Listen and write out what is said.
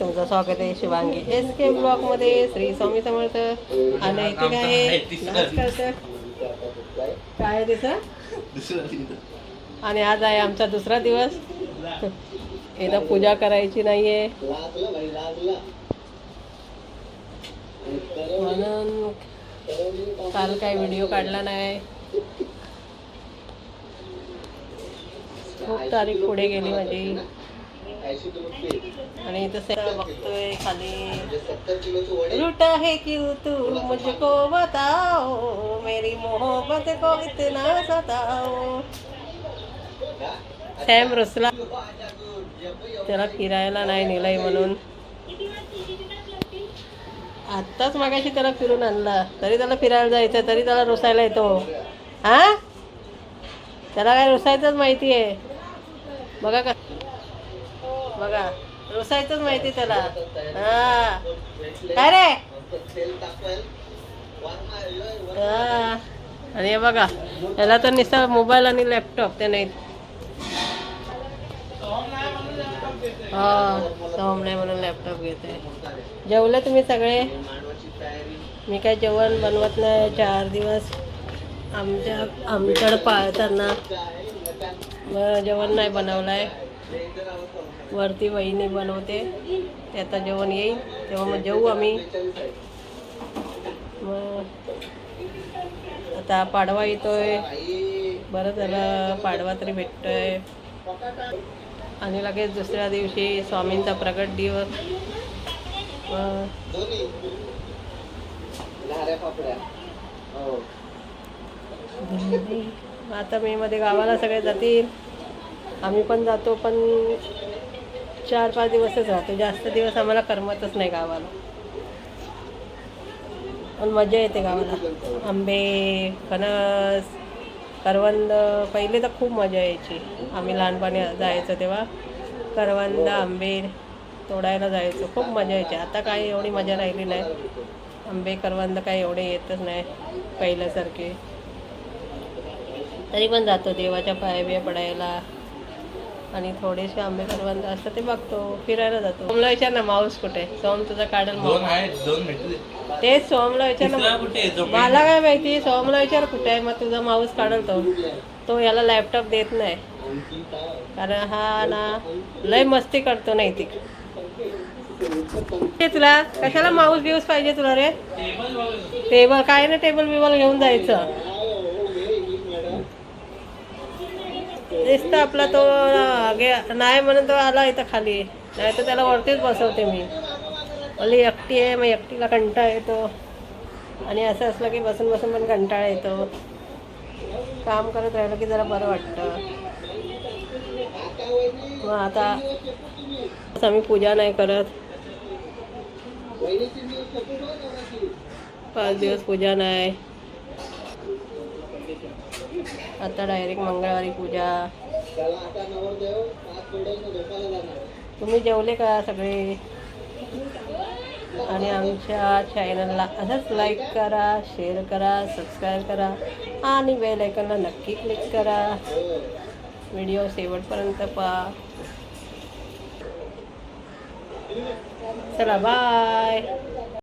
तुमचं स्वागत आहे शिवांगी SK ब्लॉगमध्ये. श्री स्वामी समर्थ. आणि इथे काय नाच करतं काय तिथं. आणि आज आहे आमचा दुसरा दिवस. इथं पूजा करायची नाहीये म्हणून काल काही व्हिडिओ काढला नाही. खूप तारीख पुढे गेली माझी. आणि तसं बघतोय खाली लूटा है क्यों तू मुझको बताओ मेरी मोहब्बत को इतना सताओ. सॅम रुसला, त्याला फिरायला नाही नेलंय म्हणून. आत्ताच मागाशी त्याला फिरून आणला, तरी त्याला फिरायला जायचं, तरी त्याला रुसायला येतो. हा, त्याला काय रुसायचंच माहिती आहे. बघा का, बघा रुसायचंच माहिती त्याला. हा काय रे. हा, आणि हे बघा याला तर नुसता मोबाईल आणि लॅपटॉप ते नाही. हा, सोम नाही म्हणून लॅपटॉप घेते. जेवले तुम्ही सगळे? मी काय जेवण बनवत नाही 4 दिवस. आमच्याकडं पाळताना जेवण नाही बनवलं आहे. वरती वहिनी बनवते, ते आता जेवण येईल तेव्हा मग जेवू आम्ही. मग आता पाडवा येतोय, बरं झालं पाडवा तरी भेटतोय. आणि लगेच दुसऱ्या दिवशी स्वामींचा प्रगट दिवस. आता मेमध्ये गावाला सगळे जातील, आम्ही पण जातो, पण 4-5 दिवसच राहतो. जास्त दिवस आम्हाला करमतच नाही गावाला. पण मजा येते गावाला. आंबे, फणस, करवंद. पहिले तर खूप मजा यायची. आम्ही लहानपणी जायचो तेव्हा करवंद आंबे तोडायला जायचो, खूप मजा यायची. आता काही एवढी मजा राहिली नाही. आंबे करवंद काही एवढे येतच नाही पहिल्यासारखे. तरी पण जातो देवाच्या पाया बिया पडायला. आणि थोडेसे आंबे करवंद असतं ते बघतो. फिरायला जातो. सोमला विचार ना माऊस कुठे. सोम तुझा काढल. तेच सोमला विचार ना, मला काय माहिती. सोमला विचार कुठे आहे, मग तुझा माऊस काढल. तो याला लॅपटॉप देत नाही, कारण हा ना लय मस्ती करतो. नाही ती तुला कशाला माऊस बिऊस पाहिजे तुला रे. टेबल काय ना, टेबल बिबल घेऊन जायचं. दिसतं आपला तो नाही म्हणून तो आला इथं खाली. नाही तर त्याला वरतीच बसवते मी. ओली एकटी आहे, मग एकटीला कंटाळा येतो. आणि असं असलं की बसून बसून पण कंटाळा येतो. काम करत राहिलं की जरा बरं वाटतं. मग आता आम्ही पूजा नाही करत. 5 दिवस पूजा नाही. आता डायरेक्ट मंगळवारी पूजा. तुम्ही जेवले का सगळे? आणि आमच्या चॅनलला असंच लाईक करा, शेअर करा, सबस्क्राईब करा आणि बेल आयकॉनला नक्की क्लिक करा. व्हिडिओ शेवटपर्यंत पहा. चला बाय.